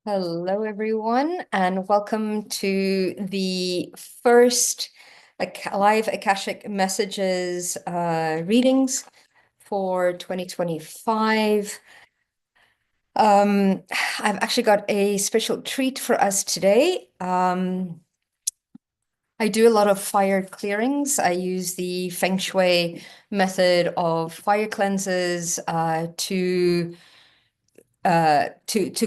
Hello, everyone, and welcome to the first live Akashic Messages readings for 2025. I've actually got a special treat for us today. I do a lot of fire clearings. I use the Feng Shui method of fire cleanses to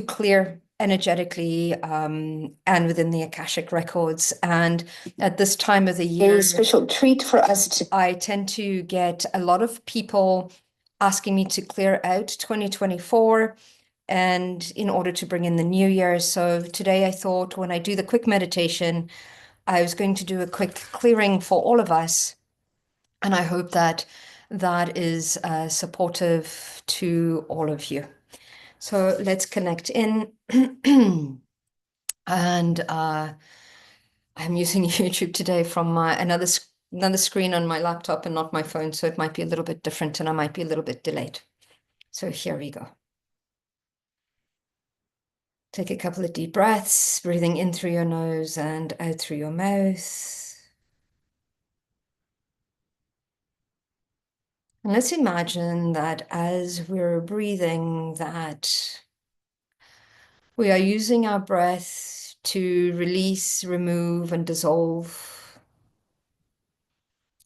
clear energetically and within the Akashic records. And at this time of the year, A special treat for us I tend to get a lot of people asking me to clear out 2024 and in order to bring in the new year. So today I thought when I do the quick meditation, I was going to do a quick clearing for all of us. And I hope that that is supportive to all of you. So let's connect in. And I'm using YouTube today from my another screen on my laptop and not my phone, so it might be a little bit different and I might be a little bit delayed. So here we go. Take a couple of deep breaths, breathing in through your nose and out through your mouth. And let's imagine that as we're breathing, that we are using our breath to release, remove, and dissolve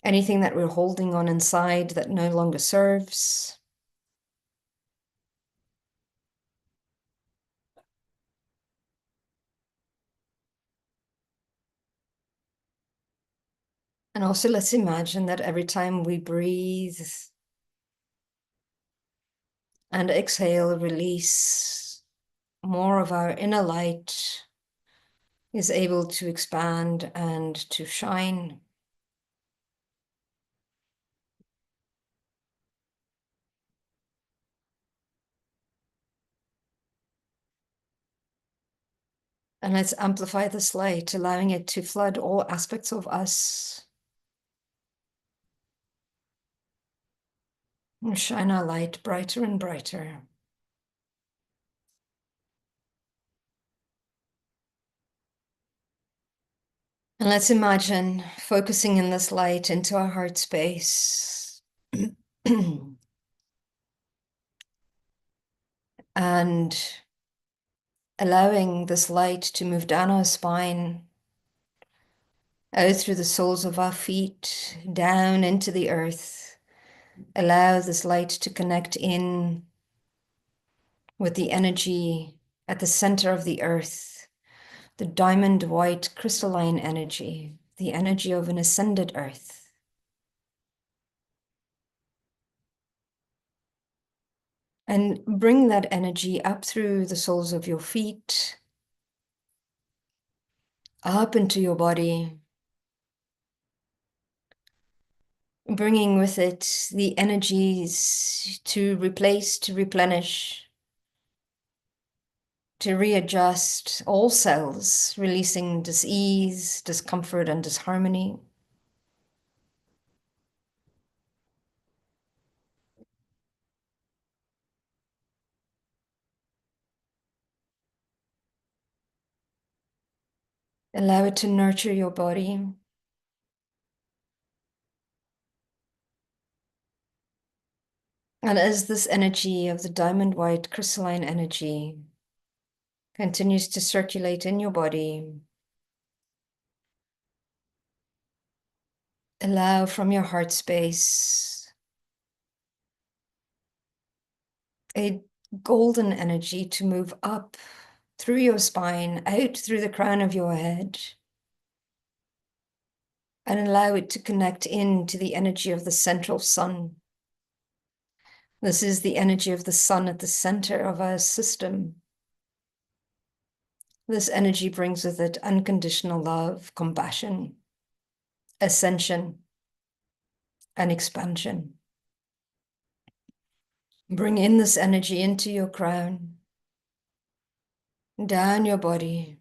anything that we're holding on inside that no longer serves. And also let's imagine that every time we breathe and exhale, release, more of our inner light is able to expand and to shine. And let's amplify this light, allowing it to flood all aspects of us. And shine our light brighter and brighter. And let's imagine focusing in this light into our heart space. And allowing this light to move down our spine, out through the soles of our feet, down into the earth. Allow this light to connect in with the energy at the center of the earth, the diamond white crystalline energy, the energy of an ascended earth. And bring that energy up through the soles of your feet, up into your body, bringing with it the energies to replace, to replenish, to readjust all cells, releasing dis-ease, discomfort, and disharmony. Allow it to nurture your body. And as this energy of the diamond white crystalline energy continues to circulate in your body, allow from your heart space a golden energy to move up through your spine, out through the crown of your head, and allow it to connect into the energy of the central sun. This is the energy of the sun at the center of our system. This energy brings with it unconditional love, compassion, ascension, and expansion. Bring in this energy into your crown, down your body,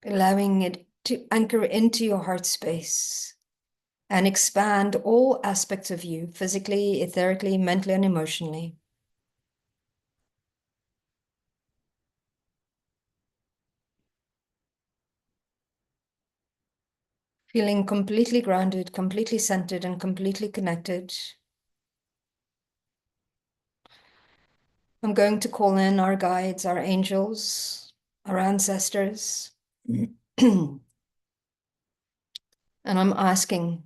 allowing it to anchor into your heart space and expand all aspects of you, physically, etherically, mentally, and emotionally. feeling completely grounded, completely centered, and completely connected. I'm going to call in our guides, our angels, our ancestors. And I'm asking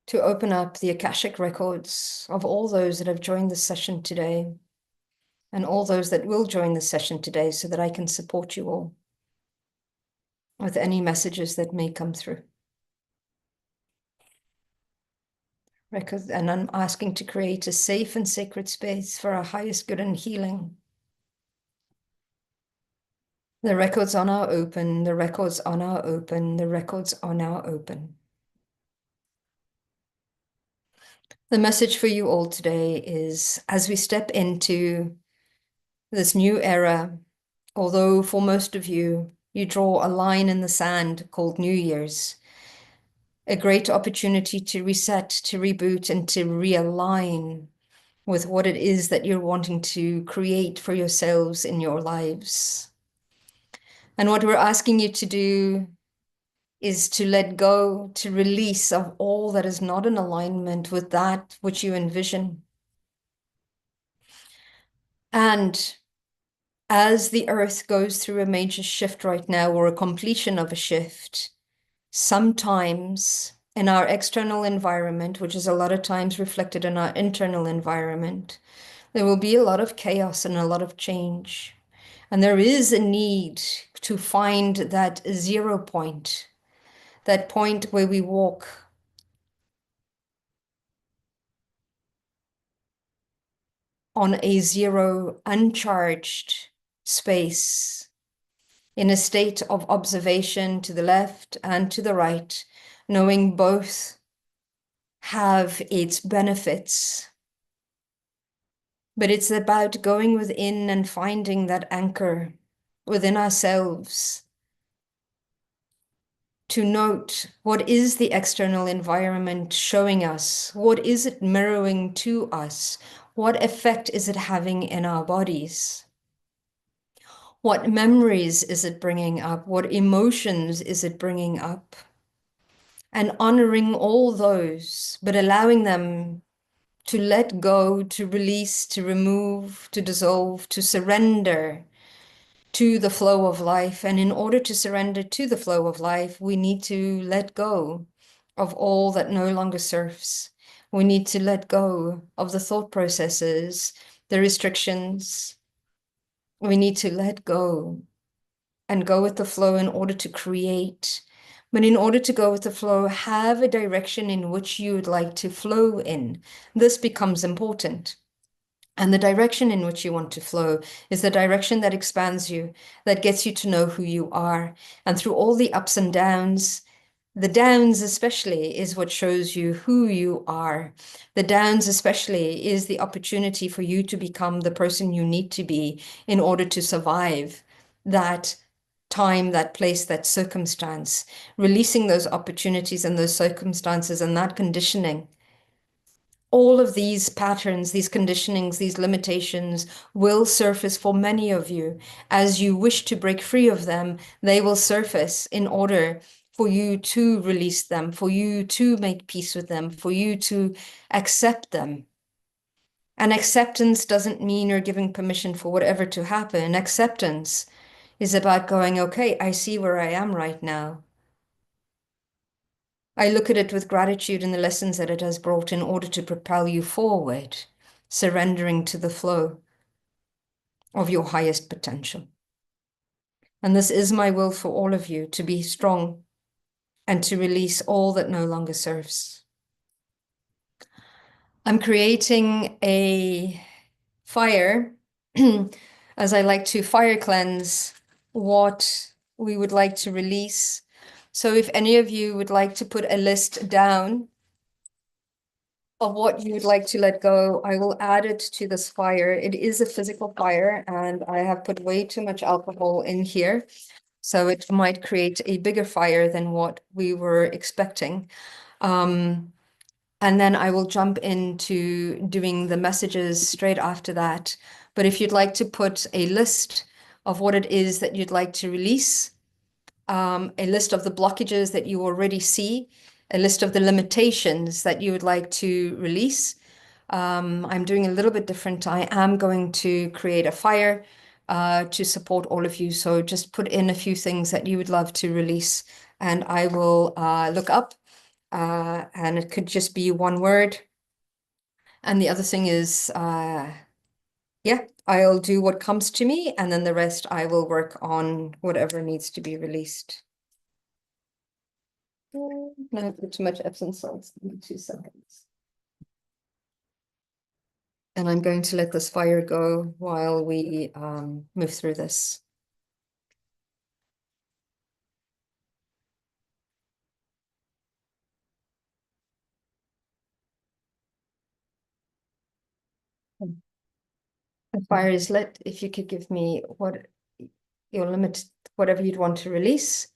to open up the Akashic records of all those that have joined this session today and all those that will join the session today so that I can support you all with any messages that may come through. And I'm asking to create a safe and sacred space for our highest good and healing. The records are now open, the records are now open, the records are now open. The message for you all today is, as we step into this new era, although for most of you, you draw a line in the sand called New Year's, a great opportunity to reset, to reboot, and to realign with what it is that you're wanting to create for yourselves in your lives. And what we're asking you to do is to let go, to release of all that is not in alignment with that which you envision. And as the earth goes through a major shift right now, or a completion of a shift, sometimes in our external environment, which is a lot of times reflected in our internal environment, there will be a lot of chaos and a lot of change. And there is a need to find that 0 point, that point where we walk on a zero, uncharged space, in a state of observation to the left and to the right, knowing both have its benefits. But it's about going within and finding that anchor within ourselves to note what is the external environment showing us, what is it mirroring to us, what effect is it having in our bodies. What memories is it bringing up? What emotions is it bringing up? And honoring all those, but allowing them to let go, to release, to remove, to dissolve, to surrender to the flow of life. And in order to surrender to the flow of life, we need to let go of all that no longer serves. We need to let go of the thought processes, the restrictions. We need to let go and go with the flow in order to create. But in order to go with the flow, have a direction in which you would like to flow in. This becomes important. And the direction in which you want to flow is the direction that expands you, that gets you to know who you are. And through all the ups and downs, the downs especially is what shows you who you are. The downs especially is the opportunity for you to become the person you need to be in order to survive that time, that place, that circumstance, releasing those opportunities and those circumstances and that conditioning. All of these patterns, these conditionings, these limitations will surface for many of you. As you wish to break free of them, they will surface in order for you to release them, for you to make peace with them, for you to accept them. And acceptance doesn't mean you're giving permission for whatever to happen. Acceptance is about going, okay, I see where I am right now. I look at it with gratitude and the lessons that it has brought in order to propel you forward, surrendering to the flow of your highest potential. And this is my will for all of you, to be strong and to release all that no longer serves. I'm creating a fire, as I like to fire cleanse what we would like to release. So if any of you would like to put a list down of what you would like to let go, I will add it to this fire. It is a physical fire, and I have put way too much alcohol in here, so it might create a bigger fire than what we were expecting. And then I will jump into doing the messages straight after that. But if you'd like to put a list of what it is that you'd like to release, a list of the blockages that you already see, a list of the limitations that you would like to release. I'm doing a little bit different. I am going to create a fire to support all of you. So just put in a few things that you would love to release, and I will look up, and it could just be one word. And the other thing is, yeah, I'll do what comes to me, and then the rest I will work on whatever needs to be released. No, put too much Epsom salts. 2 seconds. And I'm going to let this fire go while we move through this. The fire is lit. If you could give me what your limit, whatever you'd want to release.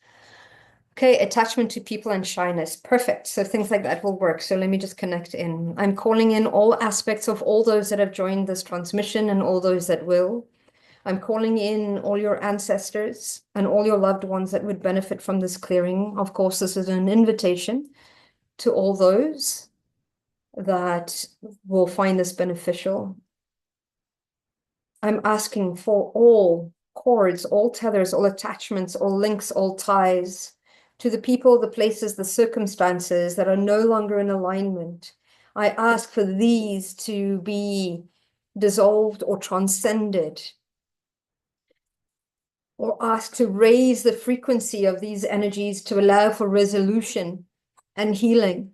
Okay, attachment to people and shyness. Perfect. So things like that will work. So let me just connect in. I'm calling in all aspects of all those that have joined this transmission and all those that will. I'm calling in all your ancestors and all your loved ones that would benefit from this clearing. Of course, this is an invitation to all those that will find this beneficial. I'm asking for all cords, all tethers, all attachments, all links, all ties to the people, the places, the circumstances that are no longer in alignment. I ask for these to be dissolved or transcended, or ask to raise the frequency of these energies to allow for resolution and healing.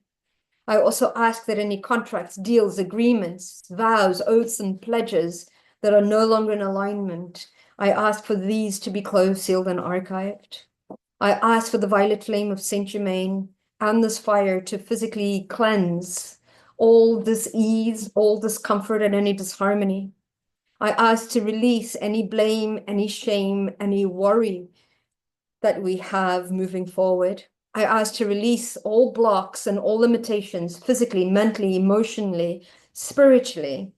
I also ask that any contracts, deals, agreements, vows, oaths, and pledges that are no longer in alignment, I ask for these to be closed, sealed, and archived. I ask for the violet flame of Saint Germain and this fire to physically cleanse all dis-ease, all discomfort, and any disharmony. I ask to release any blame, any shame, any worry that we have moving forward. I ask to release all blocks and all limitations, physically, mentally, emotionally, spiritually,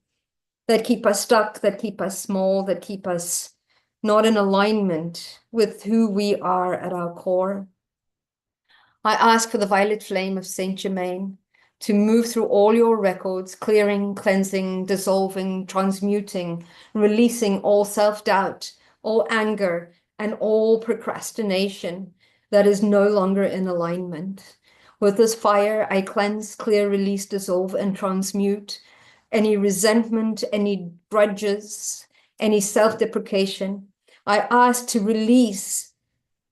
that keep us stuck, that keep us small, that keep us not in alignment with who we are at our core. I ask for the violet flame of Saint Germain to move through all your records, clearing, cleansing, dissolving, transmuting, releasing all self-doubt, all anger, and all procrastination that is no longer in alignment. With this fire, I cleanse, clear, release, dissolve, and transmute any resentment, any grudges, any self-deprecation. I ask to release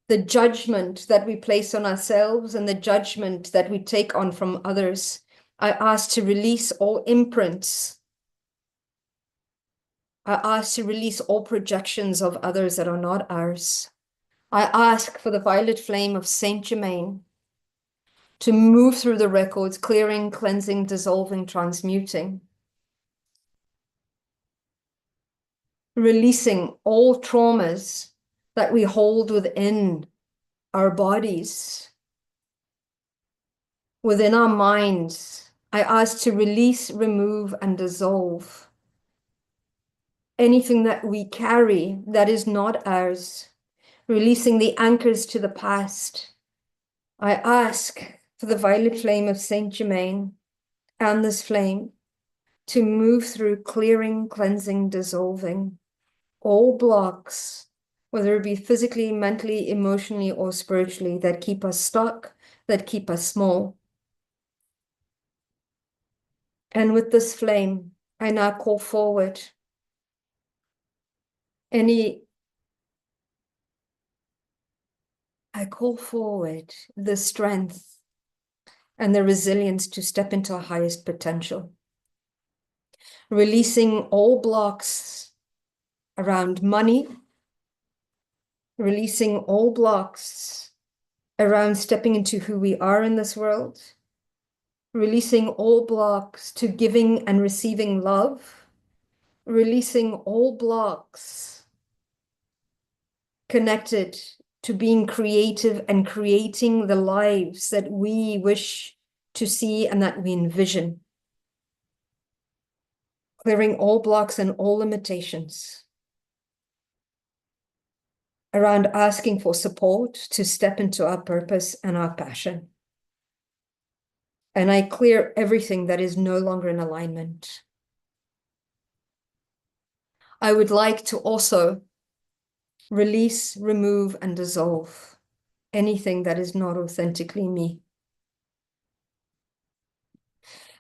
the judgment that we place on ourselves and the judgment that we take on from others. I ask to release all imprints. I ask to release all projections of others that are not ours. I ask for the violet flame of Saint Germain to move through the records, clearing, cleansing, dissolving, transmuting, releasing all traumas that we hold within our bodies, within our minds. I ask to release, remove, and dissolve anything that we carry that is not ours, releasing the anchors to the past. I ask for the violet flame of Saint Germain and this flame to move through, clearing, cleansing, dissolving all blocks, whether it be physically, mentally, emotionally, or spiritually, that keep us stuck, that keep us small. And with this flame, I now call forward I call forward the strength and the resilience to step into our highest potential, releasing all blocks around money, releasing all blocks around stepping into who we are in this world, releasing all blocks to giving and receiving love, releasing all blocks connected to being creative and creating the lives that we wish to see and that we envision. Clearing all blocks and all limitations. around asking for support to step into our purpose and our passion. And I clear everything that is no longer in alignment. I would like to also release, remove, and dissolve anything that is not authentically me.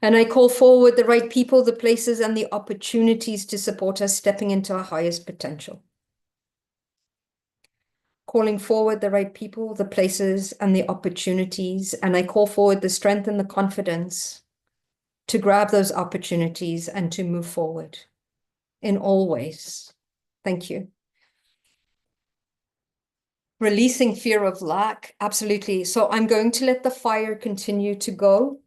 And I call forward the right people, the places, and the opportunities to support us stepping into our highest potential. Calling forward the right people, the places, and the opportunities. And I call forward the strength and the confidence to grab those opportunities and to move forward in all ways. Thank you. Releasing fear of lack. Absolutely. So I'm going to let the fire continue to go.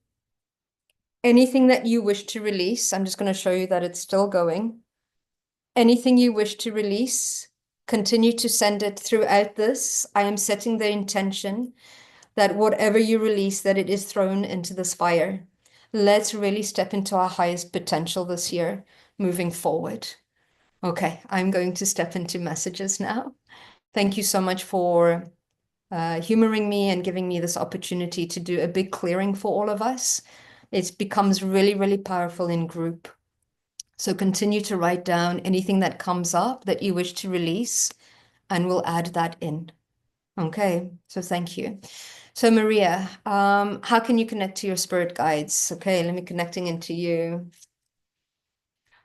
Anything that you wish to release, I'm just going to show you that it's still going. Anything you wish to release, continue to send it throughout this. I am setting the intention that whatever you release, that it is thrown into this fire. Let's really step into our highest potential this year, moving forward. Okay, I'm going to step into messages now. Thank you so much for humoring me and giving me this opportunity to do a big clearing for all of us. It becomes really, really powerful in group. So continue to write down anything that comes up that you wish to release, and we'll add that in. Okay, so thank you. So Maria, how can you connect to your spirit guides? Okay, let me connecting into you.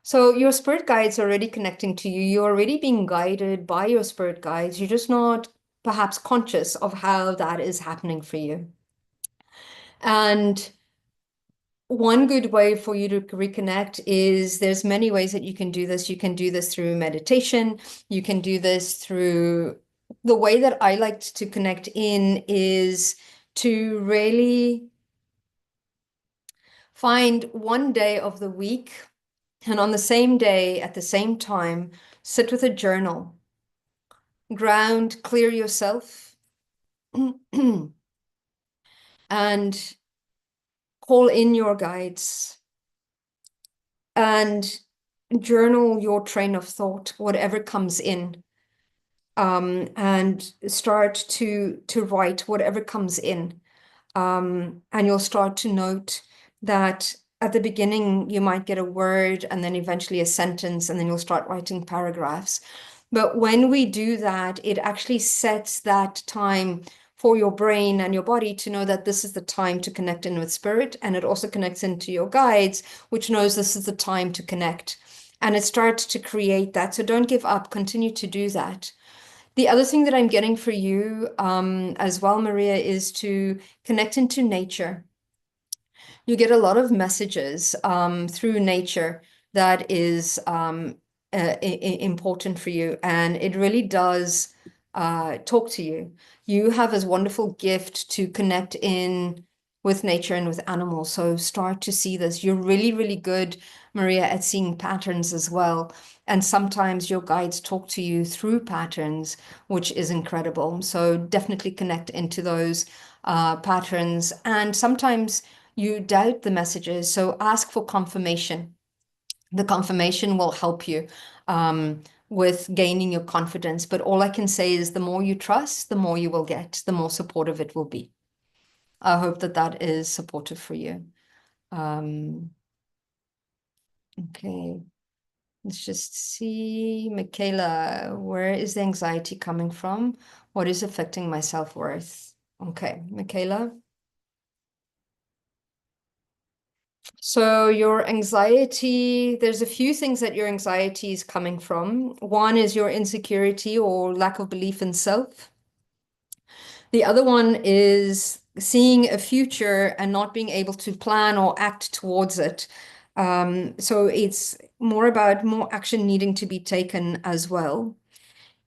So your spirit guides are already connecting to you. You're already being guided by your spirit guides. You're just not perhaps conscious of how that is happening for you. And one good way for you to reconnect is there's many ways that you can do this. You can do this through meditation. You can do this through the way that I like to connect in is to really find one day of the week, and on the same day at the same time, sit with a journal, ground, clear yourself, and call in your guides and journal your train of thought, whatever comes in, and start to write whatever comes in. And you'll start to note that at the beginning, you might get a word and then eventually a sentence, and then you'll start writing paragraphs. But when we do that, it actually sets that time for your brain and your body to know that this is the time to connect in with spirit. And it also connects into your guides, which knows this is the time to connect. And it starts to create that. So don't give up, continue to do that. The other thing that I'm getting for you as well, Maria, is to connect into nature. You get a lot of messages through nature that is important for you, and it really does talk to you. You have this wonderful gift to connect in with nature and with animals, so start to see this. You're really, really good, Maria, at seeing patterns as well. And sometimes your guides talk to you through patterns, which is incredible. So definitely connect into those patterns. And sometimes you doubt the messages, so ask for confirmation. The confirmation will help you with gaining your confidence. But all I can say is the more you trust, the more you will get, the more supportive it will be. I hope that that is supportive for you. Okay, let's just see. Michaela, where is the anxiety coming from? What is affecting my self-worth? Okay, Michaela. So your anxiety, there's a few things that your anxiety is coming from. One is your insecurity or lack of belief in self. The other one is seeing a future and not being able to plan or act towards it. So it's more about more action needing to be taken as well.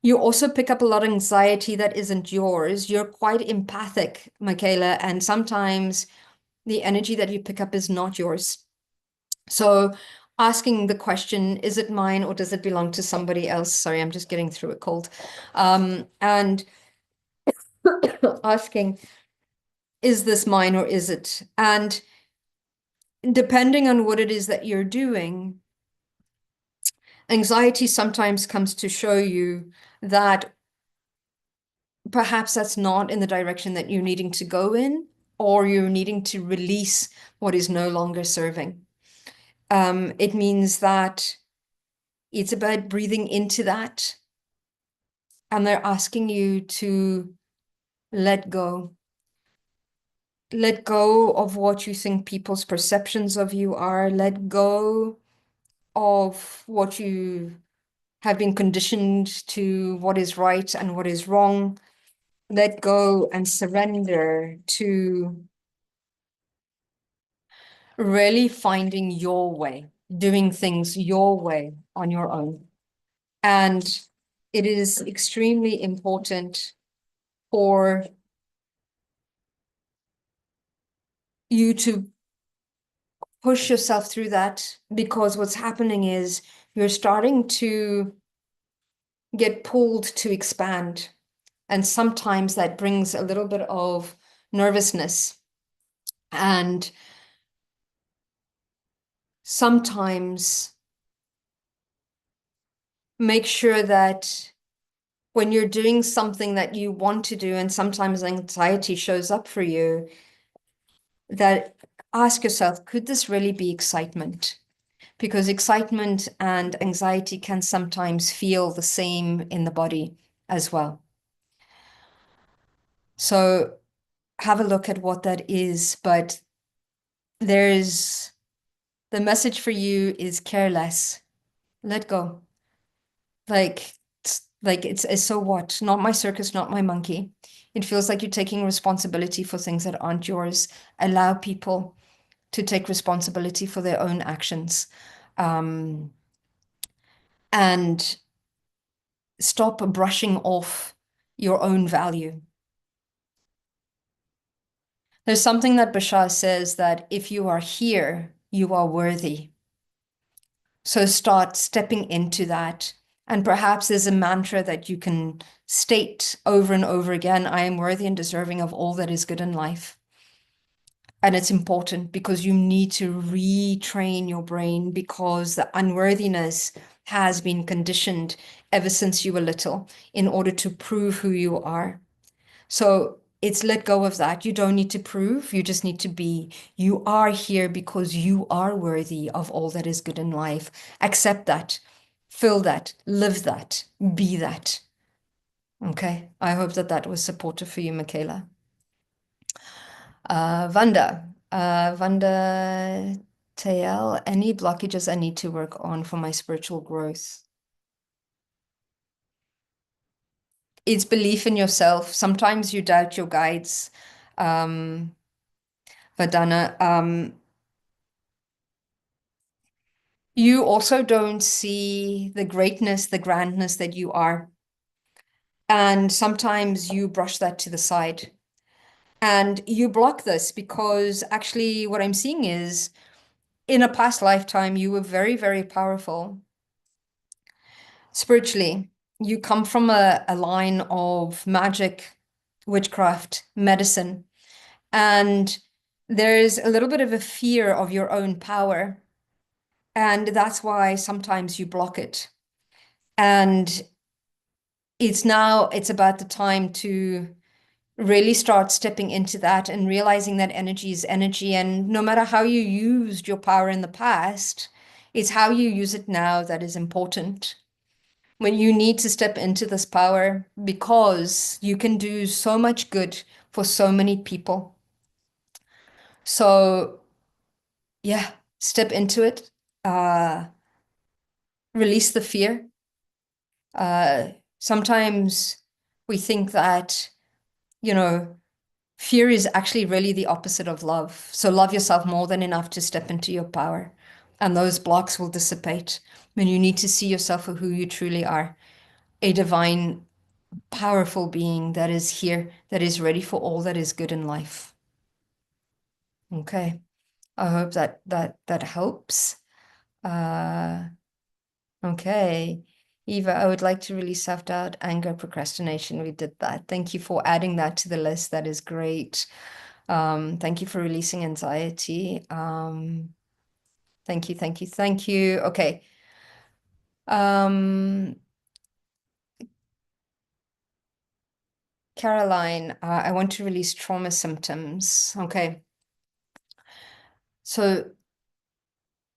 You also pick up a lot of anxiety that isn't yours. You're quite empathic, Michaela, and sometimes the energy that you pick up is not yours. So asking the question, is it mine or does it belong to somebody else? Sorry, I'm just getting through a cold. And asking, is this mine or is it? And depending on what it is that you're doing, anxiety sometimes comes to show you that perhaps that's not in the direction that you're needing to go in, or you're needing to release what is no longer serving. It means that it's about breathing into that, and they're asking you to let go. Let go of what you think people's perceptions of you are. Let go of what you have been conditioned to, what is right and what is wrong. Let go and surrender to really finding your way, doing things your way on your own. And it is extremely important for you to push yourself through that, because what's happening is you're starting to get pulled to expand. And sometimes that brings a little bit of nervousness. And sometimes make sure that when you're doing something that you want to do, and sometimes anxiety shows up for you, that ask yourself, could this really be excitement? Because excitement and anxiety can sometimes feel the same in the body as well. So have a look at what that is. But there's the message for you is care less. Let go. Like, it's so what? Not my circus, not my monkey. It feels like you're taking responsibility for things that aren't yours. Allow people to take responsibility for their own actions. And stop brushing off your own value. There's something that Bashar says that if you are here, you are worthy. So start stepping into that. And perhaps there's a mantra that you can state over and over again. I am worthy and deserving of all that is good in life. And it's important because you need to retrain your brain, because the unworthiness has been conditioned ever since you were little in order to prove who you are. So it's let go of that. You don't need to prove, you just need to be. You are here because you are worthy of all that is good in life. Accept that, feel that, live that, be that. Okay. I hope that that was supportive for you, Michaela. Vanda. Vanda Tael, any blockages I need to work on for my spiritual growth? It's belief in yourself. Sometimes you doubt your guides, Vadana. You also don't see the greatness, the grandness that you are. And sometimes you brush that to the side. And you block this because actually what I'm seeing is in a past lifetime, you were very, very powerful spiritually. You come from a line of magic, witchcraft, medicine, and there's a little bit of a fear of your own power. And that's why sometimes you block it. And it's about the time to really start stepping into that and realizing that energy is energy. And no matter how you used your power in the past, it's how you use it now that is important. When you need to step into this power because you can do so much good for so many people. So, yeah, step into it. Uh, Release the fear. Sometimes we think that, you know, fear is actually really the opposite of love. So love yourself more than enough to step into your power, and those blocks will dissipate when you need to see yourself for who you truly are, a divine, powerful being that is here, that is ready for all that is good in life. Okay. I hope that helps. Uh, okay. Eva, I would like to release self-doubt, anger, procrastination. We did that. Thank you for adding that to the list. That is great. Thank you for releasing anxiety. Thank you, thank you, thank you. Okay. Caroline, I want to release trauma symptoms. Okay. So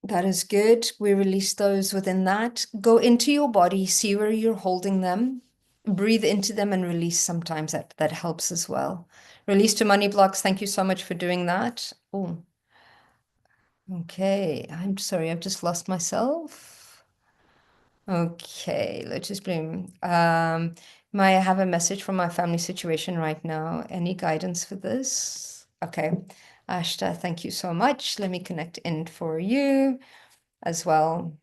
that is good. We release those within that. Go into your body, see where you're holding them. Breathe into them and release sometimes. That helps as well. Release to money blocks. Thank you so much for doing that. Oh, okay. I'm sorry, I've just lost myself. Okay, let's just bloom. May I have a message from my family situation right now? Any guidance for this? Okay. Ashta, thank you so much. Let me connect in for you as well.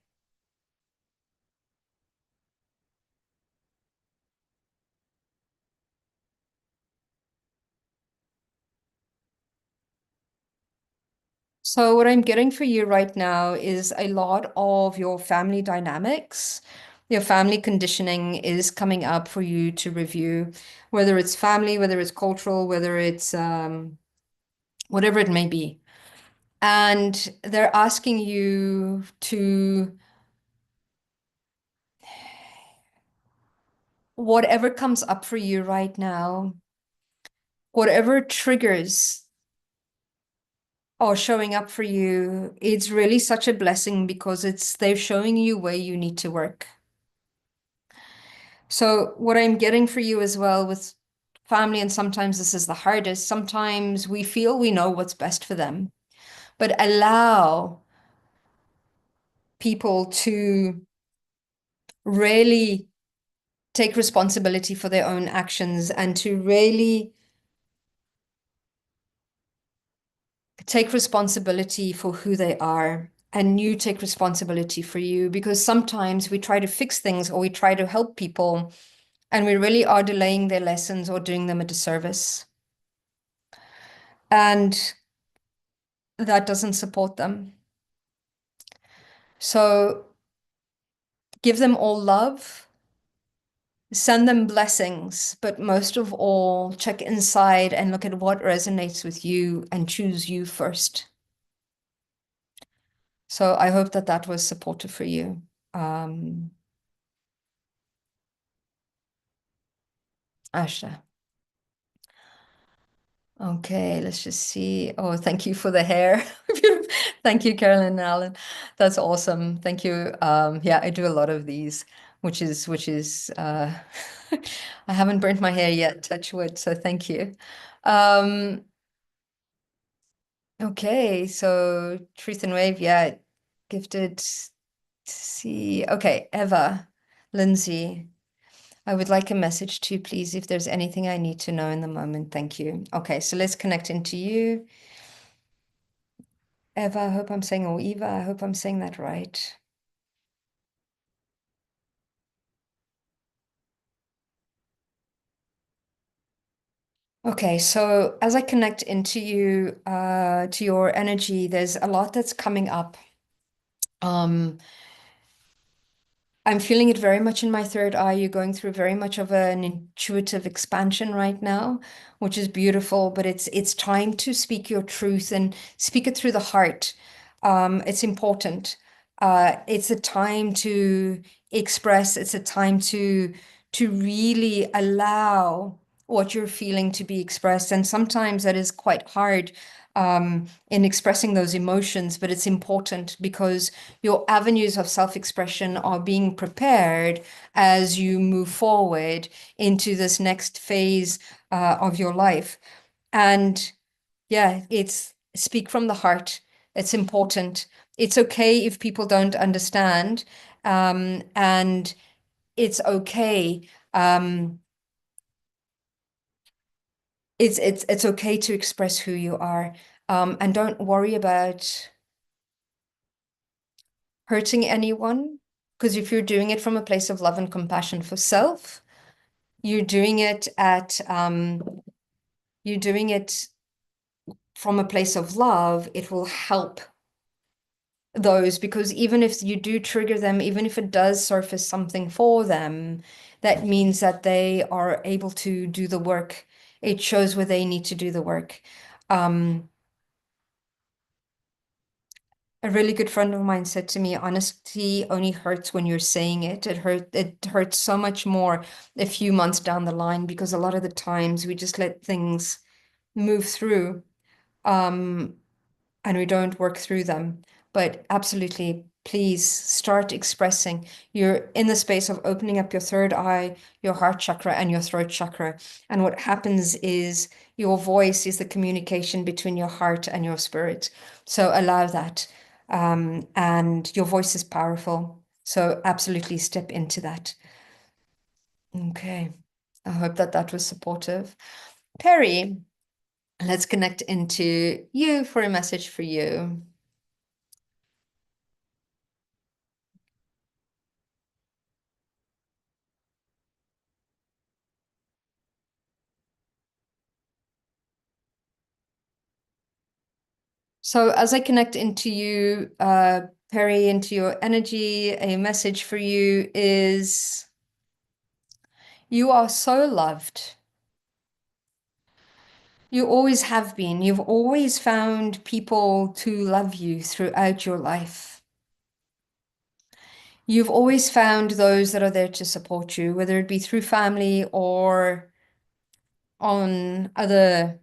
So what I'm getting for you right now is a lot of your family dynamics. Your family conditioning is coming up for you to review, whether it's family, whether it's cultural, whether it's whatever it may be. And they're asking you to, whatever comes up for you right now, whatever triggers are showing up for you, it's really such a blessing because they're showing you where you need to work. So what I'm getting for you as well with family, and sometimes this is the hardest, sometimes we feel we know what's best for them, but allow people to really take responsibility for their own actions and to really take responsibility for who they are. And you take responsibility for you, because sometimes we try to fix things or we try to help people and we really are delaying their lessons or doing them a disservice. And that doesn't support them. So give them all love, send them blessings, but most of all, check inside and look at what resonates with you and choose you first. So I hope that that was supportive for you. Asha. Okay, let's just see. Oh, thank you for the hair. Thank you, Carolyn and Alan. That's awesome. Thank you. Yeah, I do a lot of these, which is I haven't burnt my hair yet, touch wood, so thank you. Um, okay, so Truth and Wave, yeah, gifted to see. Okay, Eva, Lindsay. I would like a message too, please, if there's anything I need to know in the moment. Thank you. Okay, so let's connect into you. Eva, I hope I'm saying, or Eva, I hope I'm saying that right. Okay, so as I connect into you, to your energy, there's a lot that's coming up. Um, I'm feeling it very much in my third eye. You're going through very much of an intuitive expansion right now, which is beautiful, but it's time to speak your truth and speak it through the heart. It's important. It's a time to express, it's a time to really allow what you're feeling to be expressed. And sometimes that is quite hard in expressing those emotions, but it's important because your avenues of self-expression are being prepared as you move forward into this next phase of your life. And yeah, it's speak from the heart. It's important. It's okay if people don't understand, and it's okay. It's okay to express who you are, and don't worry about hurting anyone, because if you're doing it from a place of love and compassion for self, you're doing it you're doing it from a place of love. It will help those, because even if you do trigger them, even if it does surface something for them, that means that they are able to do the work. It shows where they need to do the work. Um, A really good friend of mine said to me, honesty only hurts when you're saying it. It hurts so much more a few months down the line because a lot of the times we just let things move through. Um, and we don't work through them. But absolutely, please start expressing. You're in the space of opening up your third eye, your heart chakra, and your throat chakra. And what happens is your voice is the communication between your heart and your spirit. So allow that. And your voice is powerful. So absolutely step into that. Okay. I hope that that was supportive. Perry, let's connect into you for a message for you. So as I connect into you, Perry, into your energy, a message for you is you are so loved. You always have been. You've always found people to love you throughout your life. You've always found those that are there to support you, whether it be through family or on other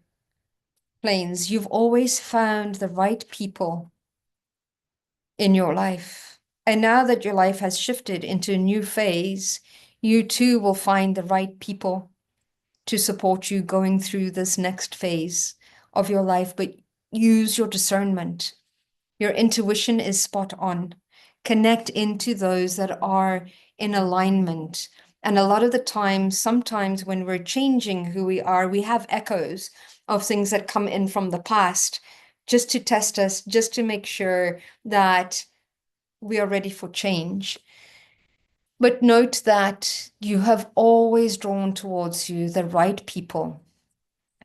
planes. You've always found the right people in your life. And now that your life has shifted into a new phase, you too will find the right people to support you going through this next phase of your life. But use your discernment. Your intuition is spot on. Connect into those that are in alignment. And a lot of the time, sometimes when we're changing who we are, we have echoes of things that come in from the past just to test us, just to make sure that we are ready for change. But note that you have always drawn towards you the right people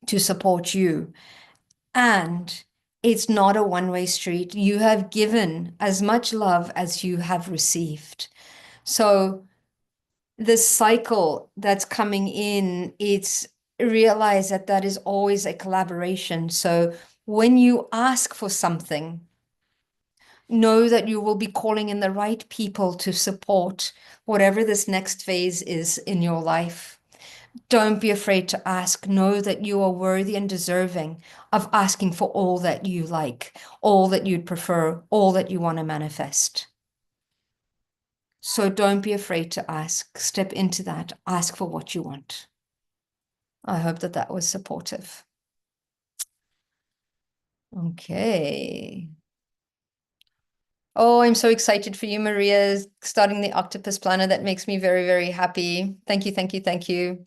to support you. And it's not a one-way street. You have given as much love as you have received. So this cycle that's coming in, it's realize that that is always a collaboration. So when you ask for something, know that you will be calling in the right people to support whatever this next phase is in your life. Don't be afraid to ask. Know that you are worthy and deserving of asking for all that you like, all that you'd prefer, all that you want to manifest. So don't be afraid to ask. Step into that. Ask for what you want. I hope that that was supportive. Okay. Oh, I'm so excited for you, Maria, starting the Octopus Planner. That makes me very, very happy. Thank you, thank you, thank you.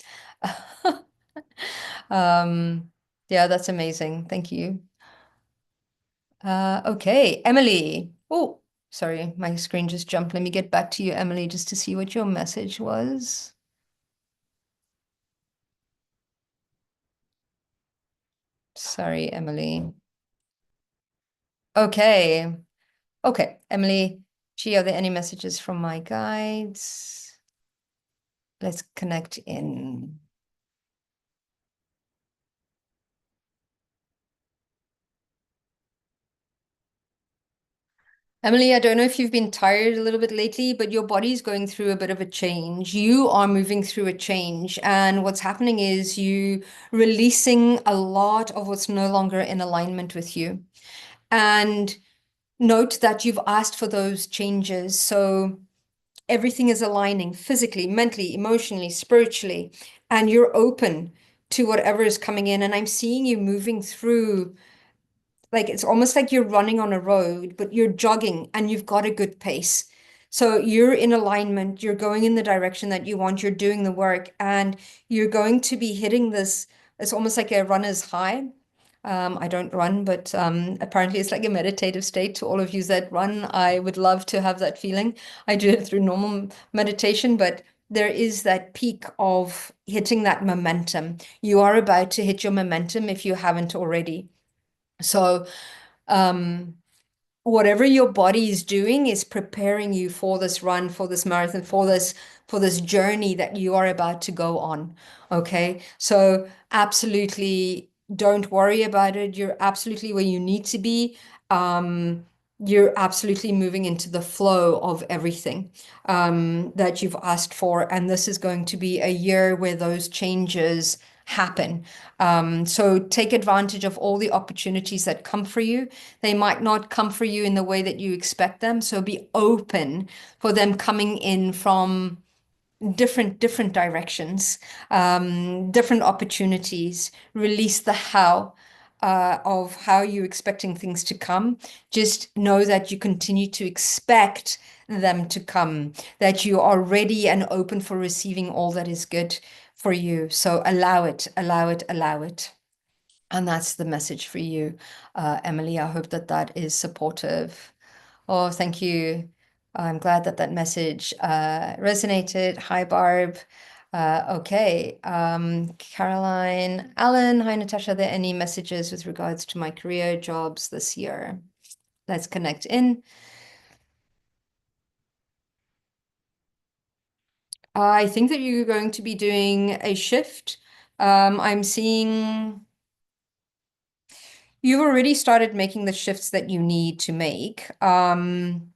Um, yeah, that's amazing. Thank you. Okay, Emily. Oh, sorry, my screen just jumped. Let me get back to you, Emily, just to see what your message was. Sorry, Emily. Okay. Okay, Emily. Gee, are there any messages from my guides? Let's connect in. Emily, I don't know if you've been tired a little bit lately, but your body's going through a bit of a change. You are moving through a change. And what's happening is you releasing a lot of what's no longer in alignment with you. And note that you've asked for those changes. So everything is aligning physically, mentally, emotionally, spiritually, and you're open to whatever is coming in. And I'm seeing you moving through, like it's almost like you're running on a road, but you're jogging and you've got a good pace. So you're in alignment, you're going in the direction that you want, you're doing the work, and you're going to be hitting this. It's almost like a runner's high. I don't run, but apparently it's like a meditative state to all of you that run. I would love to have that feeling. I do it through normal meditation, but there is that peak of hitting that momentum. You are about to hit your momentum if you haven't already. So, whatever your body is doing is preparing you for this run, for this marathon, for this journey that you are about to go on. Okay. So absolutely don't worry about it. You're absolutely where you need to be. you're absolutely moving into the flow of everything that you've asked for. And this is going to be a year where those changes happen. So take advantage of all the opportunities that come for you. They might not come for you in the way that you expect them. So be open for them coming in from different directions, different opportunities. Release the how of how you're expecting things to come. Just know that you continue to expect them to come, that you are ready and open for receiving all that is good for you. So allow it, allow it, allow it. And that's the message for you, Emily. I hope that that is supportive. Oh, thank you. I'm glad that that message resonated. Hi, Barb. Okay. Caroline, Alan, hi, Natasha. Are there any messages with regards to my career jobs this year? Let's connect in. I think that you're going to be doing a shift. I'm seeing you've already started making the shifts that you need to make. And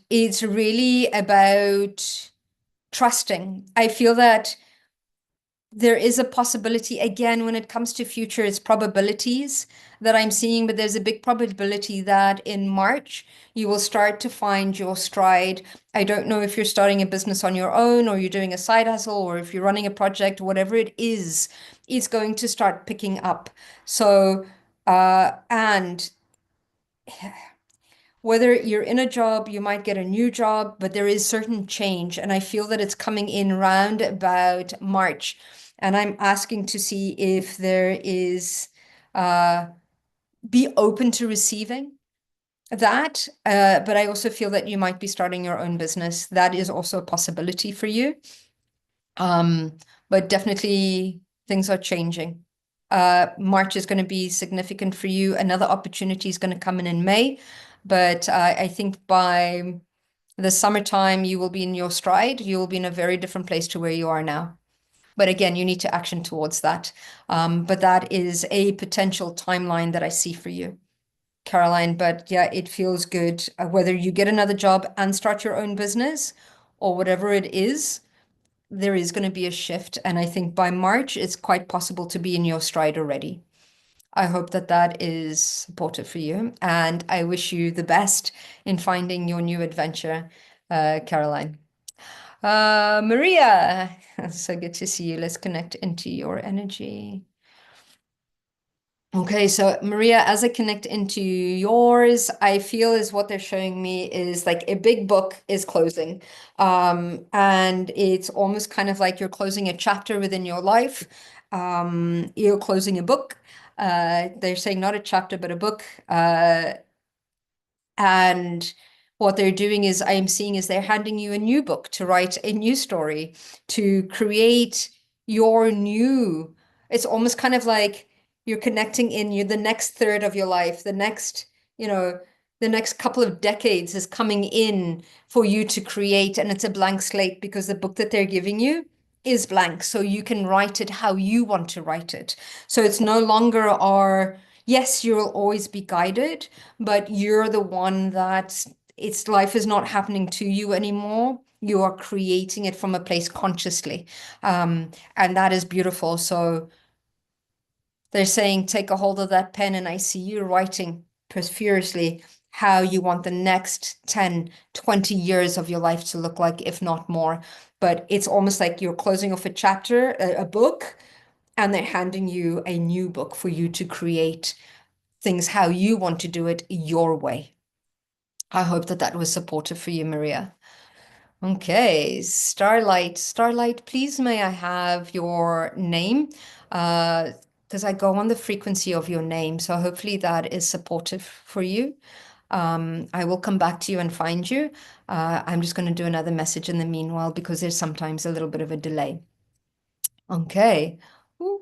it's really about trusting. I feel that there is a possibility, again, when it comes to future, it's probabilities that I'm seeing, but there's a big probability that in March, you will start to find your stride. I don't know if you're starting a business on your own or you're doing a side hustle or if you're running a project, whatever it is, it's going to start picking up. So, and whether you're in a job, you might get a new job, but there is certain change. And I feel that it's coming in round about March. And I'm asking to see if there is, be open to receiving that. But I also feel that you might be starting your own business. That is also a possibility for you. But definitely things are changing. March is going to be significant for you. Another opportunity is going to come in May. But I think by the summertime, you will be in your stride. You will be in a very different place to where you are now. But again, you need to action towards that. But that is a potential timeline that I see for you, Caroline. But yeah, it feels good. Whether you get another job and start your own business or whatever it is, there is going to be a shift. And I think by March, it's quite possible to be in your stride already. I hope that that is supportive for you. And I wish you the best in finding your new adventure, Caroline. Maria, so good to see you. Let's connect into your energy. Okay, so Maria, as I connect into yours, I feel is what they're showing me is like a big book is closing. And it's almost kind of like you're closing a chapter within your life. You're closing a book. They're saying not a chapter, but a book. And what they're doing is I'm seeing is they're handing you a new book to write a new story, to create your new. It's almost kind of like you're connecting in you the next third of your life, the next, you know, the next couple of decades is coming in for you to create, and it's a blank slate because the book that they're giving you is blank, so you can write it how you want to write it. So it's no longer our, yes, you'll always be guided, but you're the one that it's life is not happening to you anymore. You are creating it from a place consciously. And that is beautiful. So they're saying, take a hold of that pen, and I see you writing furiously how you want the next 10, 20 years of your life to look like, if not more. But it's almost like you're closing off a chapter, a book, and they're handing you a new book for you to create things how you want to do it your way. I hope that that was supportive for you, Maria. Okay, Starlight. Starlight, please may I have your name? Because I go on the frequency of your name, so hopefully that is supportive for you. I will come back to you and find you. I'm just going to do another message in the meanwhile because there's sometimes a little bit of a delay. Okay. Ooh.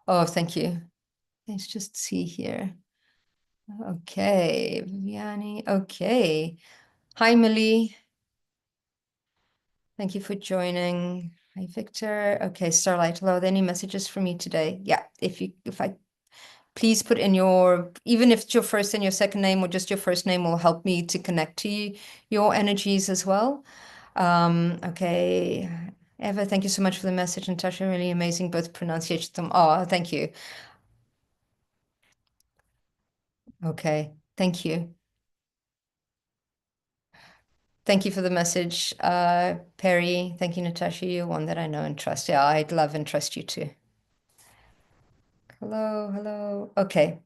Oh, thank you. Let's just see here. Okay, Viviani. Okay. Hi, Millie. Thank you for joining. Hi, Victor. Okay, Starlight. Hello. Are there any messages for me today? Yeah, if I please put in your, even if it's your first and your second name or just your first name will help me to connect to your energies as well. Okay. Eva, thank you so much for the message. Natasha, really amazing, both pronunciation. Oh, thank you. Okay, thank you. Thank you for the message, Perry. Thank you, Natasha. You're one that I know and trust. Yeah, I'd love and trust you too. Hello, hello. Okay.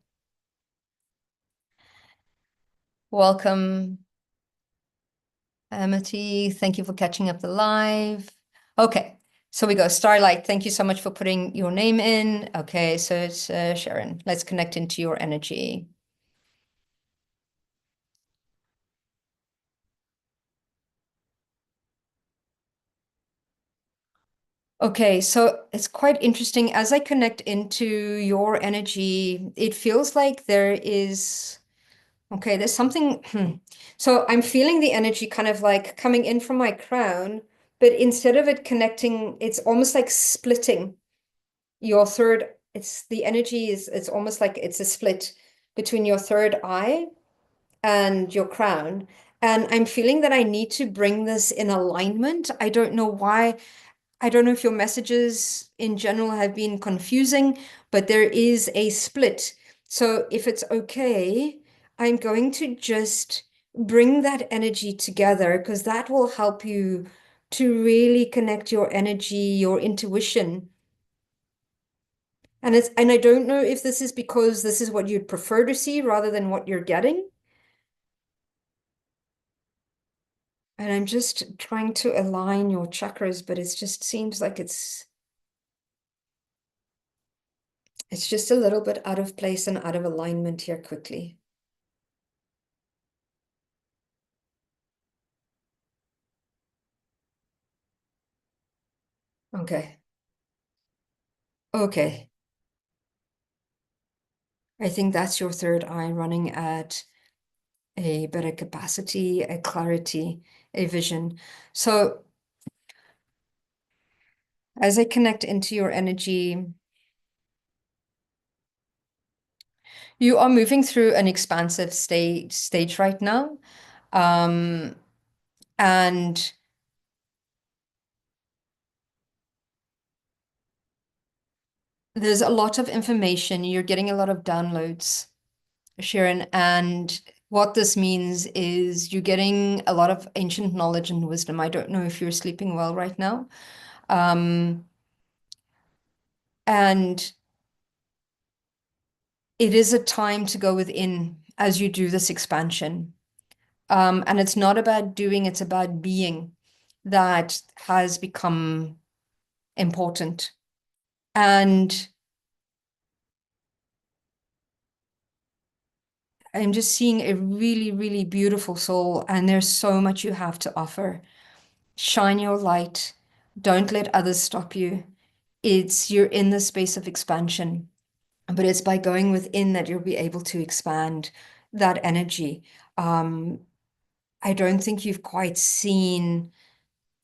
Welcome, Amity. Thank you for catching up the live. Okay, so we go. Starlight, thank you so much for putting your name in. Okay, so it's Sharon. Let's connect into your energy. Okay, so it's quite interesting. As I connect into your energy, it feels like there is, okay, there's something. So I'm feeling the energy kind of like coming in from my crown, but instead of it connecting, it's almost like splitting your third. It's the energy is, it's almost like it's a split between your third eye and your crown. And I'm feeling that I need to bring this in alignment. I don't know why. I don't know if your messages in general have been confusing, but there is a split. So if it's okay, I'm going to just bring that energy together because that will help you to really connect your energy, your intuition. And I don't know if this is because this is what you'd prefer to see rather than what you're getting. And I'm just trying to align your chakras, but it just seems like it's just a little bit out of place and out of alignment here quickly. Okay. Okay. I think that's your third eye running at a better capacity, a clarity, a vision. So as I connect into your energy, you are moving through an expansive stage right now. Um, and there's a lot of information. You're getting a lot of downloads, Sharon. And what this means is you're getting a lot of ancient knowledge and wisdom. I don't know if you're sleeping well right now. And it is a time to go within as you do this expansion. And it's not about doing, it's about being that has become important. And I'm just seeing a really, really beautiful soul, and there's so much you have to offer. Shine your light. Don't let others stop you. You're in the space of expansion, but it's by going within that you'll be able to expand that energy. Um, I don't think you've quite seen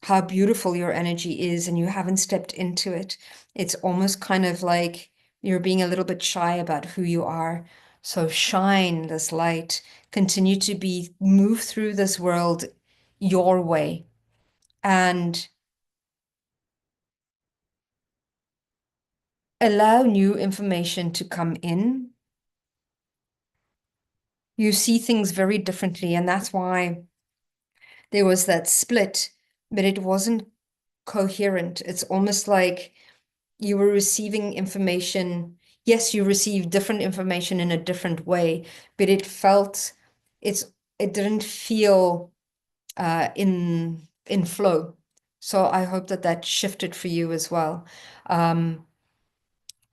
how beautiful your energy is and you haven't stepped into it. It's almost kind of like you're being a little bit shy about who you are. So shine this light, continue to move through this world your way and allow new information to come in. You see things very differently, and that's why there was that split, but it wasn't coherent. It's almost like you were receiving information. Yes, you received different information in a different way, but it's it didn't feel in flow. So I hope that that shifted for you as well. And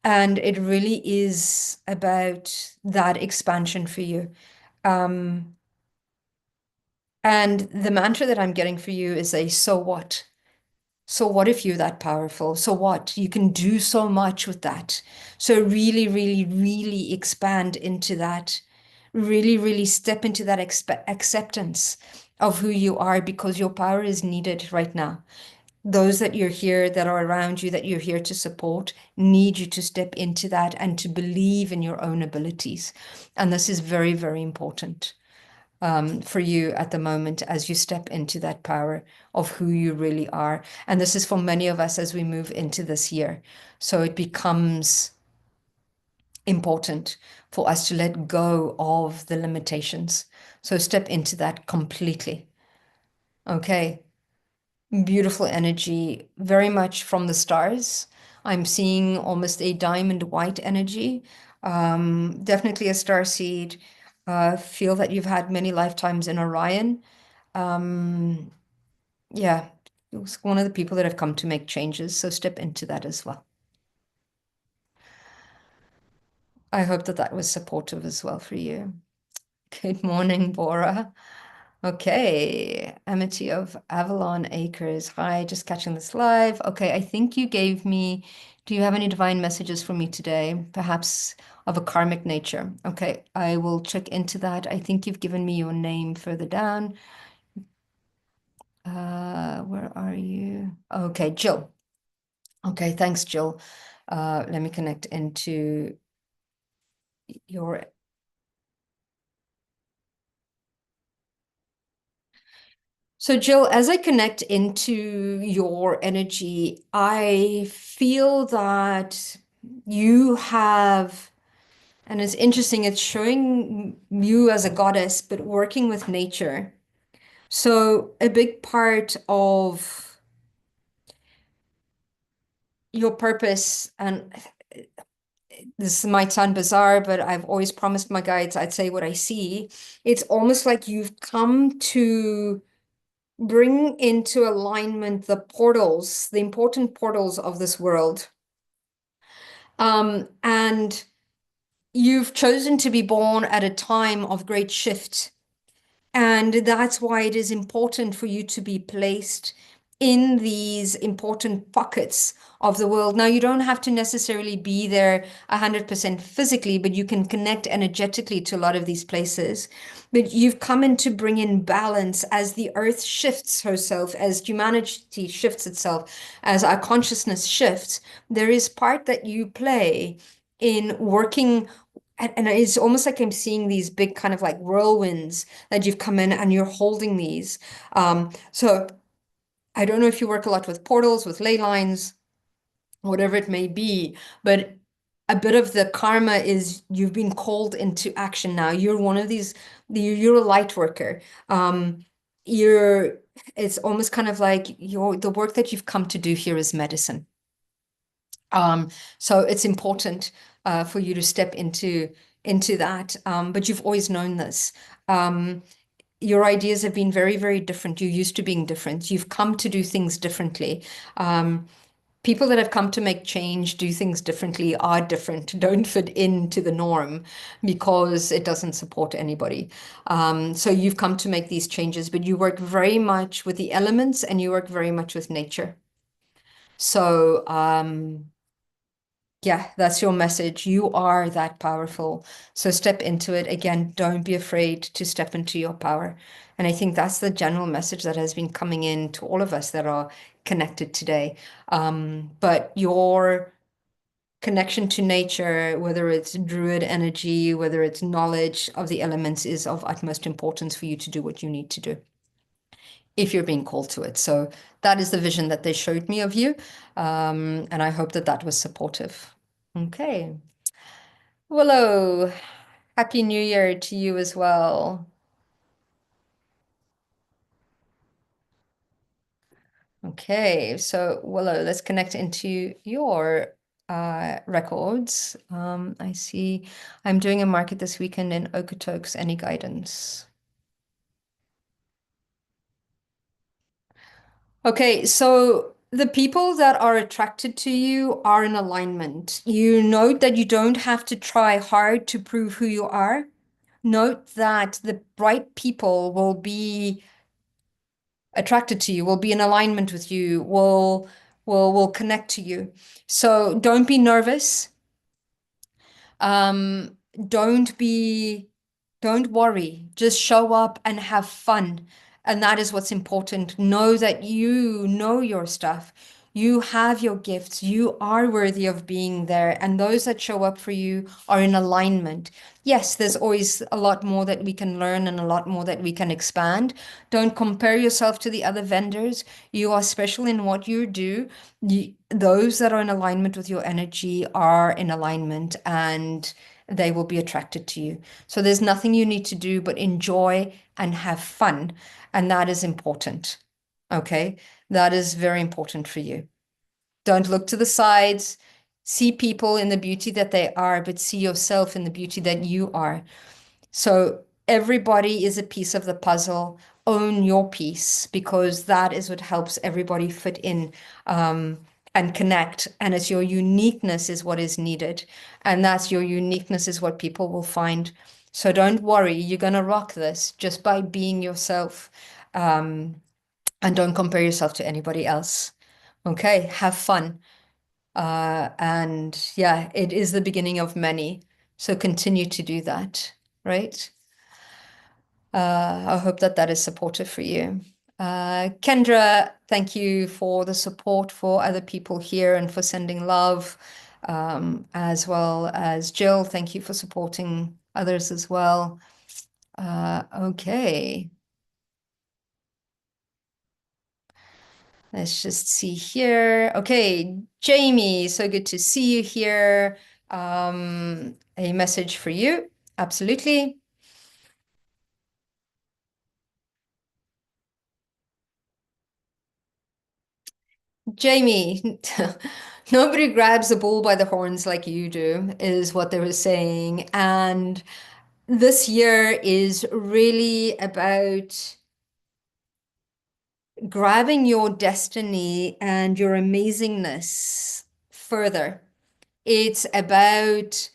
it really is about that expansion for you. Um, and the mantra that I'm getting for you is a so what? So what if you're that powerful? So what? You can do so much with that. So really, really, really expand into that. Really, really step into that acceptance of who you are because your power is needed right now. those that you're here, that are around you, that you're here to support, need you to step into that and to believe in your own abilities. And this is very, very important for you at the moment as you step into that power of who you really are. And this is for many of us as we move into this year. So it becomes important for us to let go of the limitations. So step into that completely. Okay. Beautiful energy, very much from the stars. I'm seeing almost a diamond white energy. Definitely a star seed. Feel that you've had many lifetimes in Orion. Um, yeah, it was one of the people that have come to make changes. So step into that as well. I hope that that was supportive as well for you. Good morning, Bora. Okay, Amity of Avalon Acres. Hi, just catching this live. Okay, I think you gave me, do you have any divine messages for me today? Perhaps of a karmic nature. Okay, I will check into that. I think you've given me your name further down. Where are you? Okay, Jill. Okay, thanks, Jill. Let me connect into your. So, Jill, as I connect into your energy, I feel that you have, and it's interesting, it's showing you as a goddess, but working with nature. So, a big part of your purpose, and this might sound bizarre, but I've always promised my guides I'd say what I see. It's almost like you've come to bring into alignment the portals, the important portals of this world. And you've chosen to be born at a time of great shift. And that's why it is important for you to be placed in these important pockets of the world. Now, you don't have to necessarily be there 100% physically, but you can connect energetically to a lot of these places. But you've come in to bring in balance as the earth shifts herself, as humanity shifts itself, as our consciousness shifts. There is part that you play in working, and it's almost like I'm seeing these big kind of like whirlwinds that you've come in and you're holding these. So I don't know if you work a lot with portals, with ley lines, whatever it may be, but a bit of the karma is you've been called into action now. You're one of these, you're a light worker. You're, it's almost kind of like the work that you've come to do here is medicine. So it's important for you to step into that. But you've always known this. Your ideas have been very, very different. You're used to being different. You've come to do things differently. People that have come to make change, do things differently, are different, don't fit into the norm because it doesn't support anybody. So you've come to make these changes, but you work very much with the elements and you work very much with nature. So, yeah, that's your message. You are that powerful. So step into it. Again, don't be afraid to step into your power. And I think that's the general message that has been coming in to all of us that are connected today. But your connection to nature, whether it's druid energy, whether it's knowledge of the elements, is of utmost importance for you to do what you need to do if you're being called to it. So that is the vision that they showed me of you. And I hope that that was supportive. Okay. Willow, Happy New Year to you as well. Okay, so Willow, let's connect into your records. I see I'm doing a market this weekend in Okotoks. Any guidance? Okay, so the people that are attracted to you are in alignment. You note that you don't have to try hard to prove who you are. Note that the right people will be attracted to you, will be in alignment with you, will connect to you. So don't be nervous. Um, don't be, don't worry. Just show up and have fun. And that is what's important. Know that you know your stuff. You have your gifts. You are worthy of being there. And those that show up for you are in alignment. Yes, there's always a lot more that we can learn and a lot more that we can expand. Don't compare yourself to the other vendors. You are special in what you do. Those that are in alignment with your energy are in alignment and they will be attracted to you. So there's nothing you need to do but enjoy and have fun. And that is important. Okay. That is very important for you. Don't look to the sides. See people in the beauty that they are, but see yourself in the beauty that you are. So everybody is a piece of the puzzle. Own your piece because that is what helps everybody fit in and connect. And it's your uniqueness is what is needed. And that's your uniqueness is what people will find. So don't worry, you're going to rock this just by being yourself. And don't compare yourself to anybody else. Okay, have fun. And yeah, it is the beginning of many. So continue to do that, right? I hope that that is supportive for you. Kendra, thank you for the support for other people here and for sending love, as well as Jill. Thank you for supporting others as well. Okay. Let's just see here. Okay, Jamie, so good to see you here. A message for you. Absolutely. Jamie, nobody grabs the bull by the horns like you do, is what they were saying. And this year is really about grabbing your destiny and your amazingness further. It's about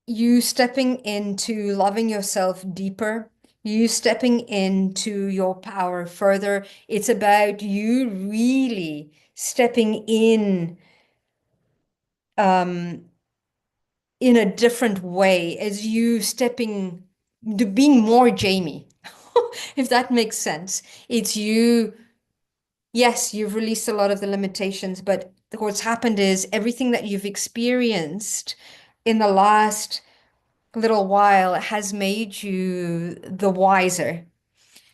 you stepping into loving yourself deeper, you stepping into your power further. It's about you really stepping um, in a different way, as you stepping to being more Jamie, if that makes sense. It's you, yes, you've released a lot of the limitations, but what's happened is everything that you've experienced in the last little while has made you the wiser.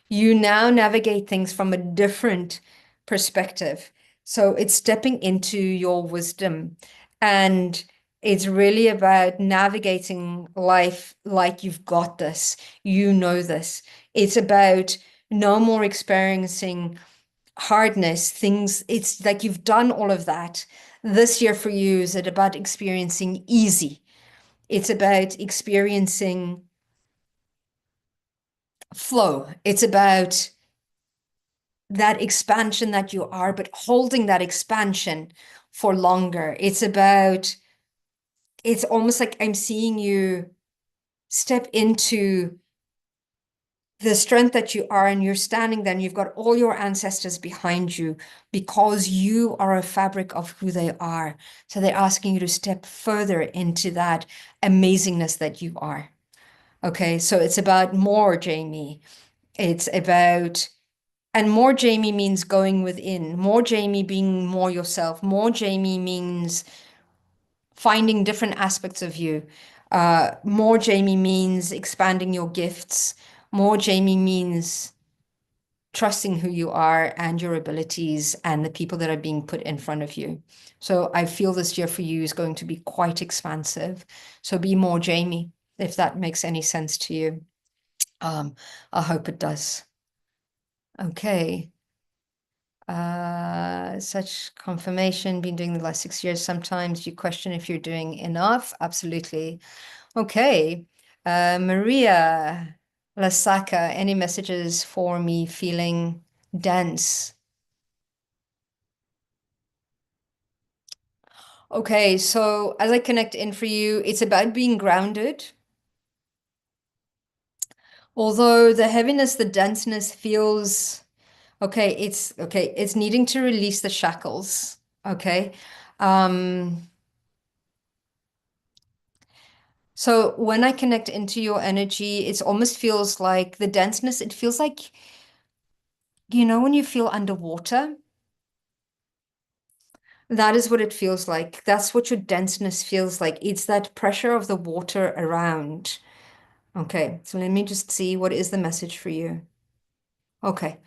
You now navigate things from a different perspective. So it's stepping into your wisdom. And it's really about navigating life like you've got this. You know this. It's about no more experiencing hardness, things. It's like you've done all of that. This year for you, is it about experiencing easy? It's about experiencing flow. It's about that expansion that you are, but holding that expansion for longer. It's almost like I'm seeing you step into the strength that you are, and you're standing there and you've got all your ancestors behind you because you are a fabric of who they are. So they're asking you to step further into that amazingness that you are. Okay, so it's about more, Jamie. It's about, and more Jamie means going within. More Jamie being more yourself. More Jamie means finding different aspects of you. More Jamie means expanding your gifts. More Jamie means trusting who you are and your abilities and the people that are being put in front of you. So I feel this year for you is going to be quite expansive. So be more Jamie, if that makes any sense to you. I hope it does. Okay. Such confirmation, been doing the last 6 years. Sometimes you question if you're doing enough. Absolutely. Okay. Maria Lasaka, any messages for me feeling dense? Okay, so as I connect in for you, it's about being grounded. Although the heaviness, the denseness feels okay, it's needing to release the shackles. Okay. Um, So when I connect into your energy, it almost feels like the denseness, it feels like, when you feel underwater, that is what it feels like. That's what your denseness feels like. It's that pressure of the water around. Okay, so let me just see what is the message for you. Okay.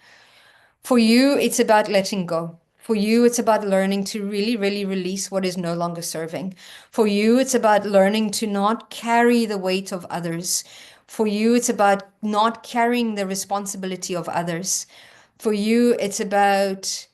For you, it's about letting go. For you, it's about learning to really, really release what is no longer serving. For you, it's about learning to not carry the weight of others. For you, it's about not carrying the responsibility of others. For you, it's about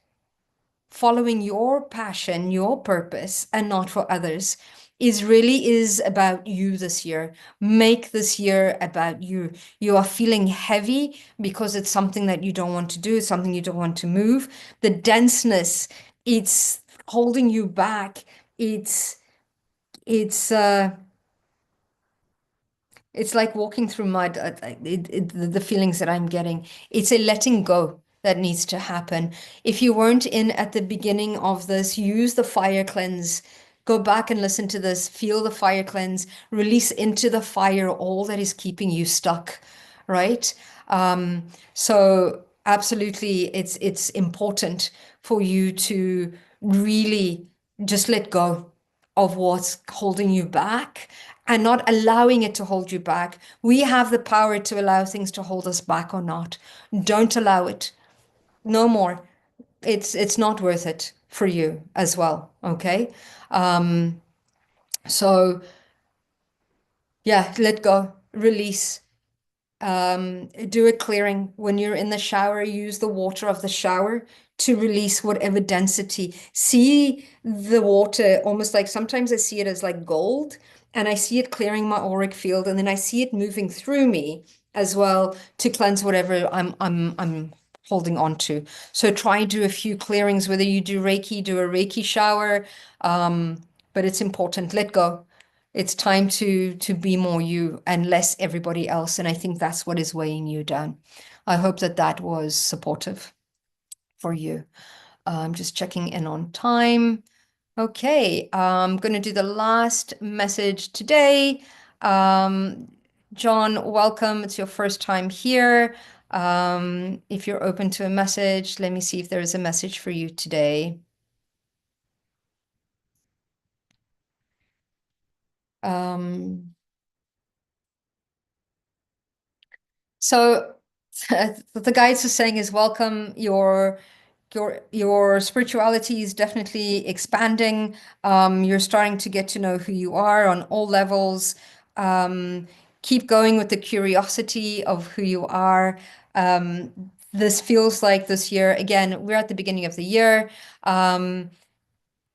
following your passion, your purpose, and not for others is about you this year. Make this year about you. You are feeling heavy because it's something that you don't want to do, something you don't want to move. The denseness, it's holding you back. It's it's like walking through mud. The feelings that I'm getting, it's a letting go that needs to happen. If you weren't in at the beginning of this, use the fire cleanse. Go back and listen to this. Feel the fire cleanse. Release into the fire all that is keeping you stuck, right? So absolutely, it's important for you to really just let go of what's holding you back and not allowing it to hold you back. We have the power to allow things to hold us back or not. Don't allow it. No more. It's not worth it for you as well. Okay. So yeah, let go, release. Do a clearing when you're in the shower. Use the water of the shower to release whatever density. See the water almost like sometimes I see it as like gold, and I see it clearing my auric field, and then I see it moving through me as well to cleanse whatever I'm holding on to. So try and do a few clearings, whether you do Reiki, do a Reiki shower. But it's important. Let go. It's time to be more you and less everybody else. And I think that's what is weighing you down. I hope that that was supportive for you. I'm just checking in on time. Okay, I'm going to do the last message today. John, welcome. It's your first time here. If you're open to a message, let me see if there is a message for you today. So the guides are saying is welcome. Your spirituality is definitely expanding. You're starting to get to know who you are on all levels. Keep going with the curiosity of who you are. This feels like this year, again, we're at the beginning of the year.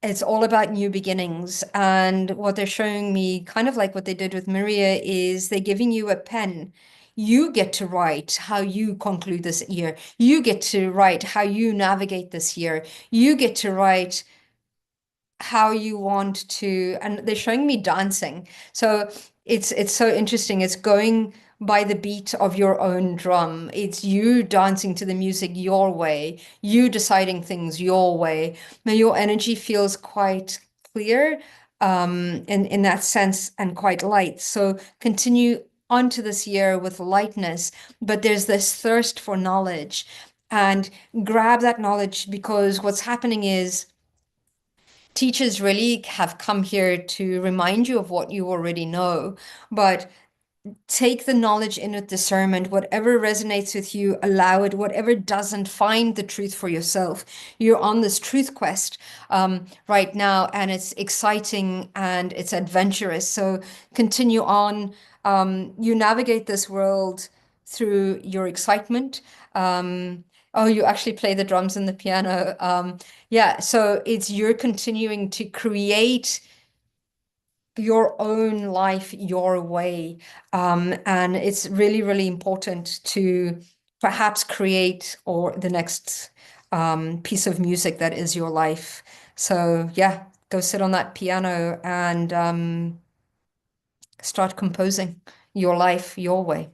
It's all about new beginnings. And what they're showing me, kind of like what they did with Maria, is they're giving you a pen. You get to write how you conclude this year. You get to write how you navigate this year. You get to write how you want to, and they're showing me dancing. So it's so interesting. It's going by the beat of your own drum. It's you dancing to the music your way, you deciding things your way. Now your energy feels quite clear in that sense and quite light. So continue onto this year with lightness, but there's this thirst for knowledge and grab that knowledge because what's happening is teachers really have come here to remind you of what you already know, but take the knowledge in with discernment. Whatever resonates with you, allow it. Whatever doesn't, find the truth for yourself. You're on this truth quest right now, and it's exciting and it's adventurous. So continue on. You navigate this world through your excitement. Oh, you actually play the drums and the piano. Yeah, so it's you're continuing to create your own life your way. And it's really, really important to perhaps create or the next piece of music that is your life. So yeah, go sit on that piano and start composing your life your way.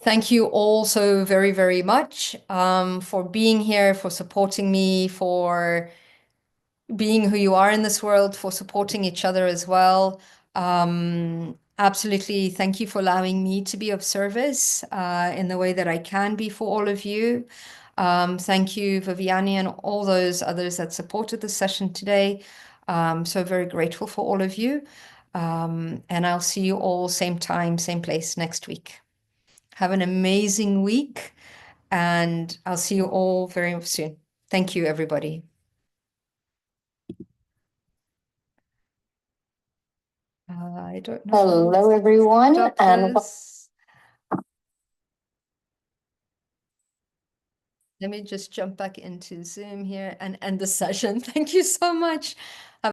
Thank you all so very, very much for being here, for supporting me, for being who you are in this world, for supporting each other as well. Absolutely. Thank you for allowing me to be of service in the way that I can be for all of you. Thank you, Viviani, and all those others that supported the session today. So very grateful for all of you. And I'll see you all same time, same place next week. Have an amazing week, and I'll see you all very soon. Thank you, everybody. I don't know how to Hello, everyone, stop and this. Let me just jump back into Zoom here and end the session. Thank you so much.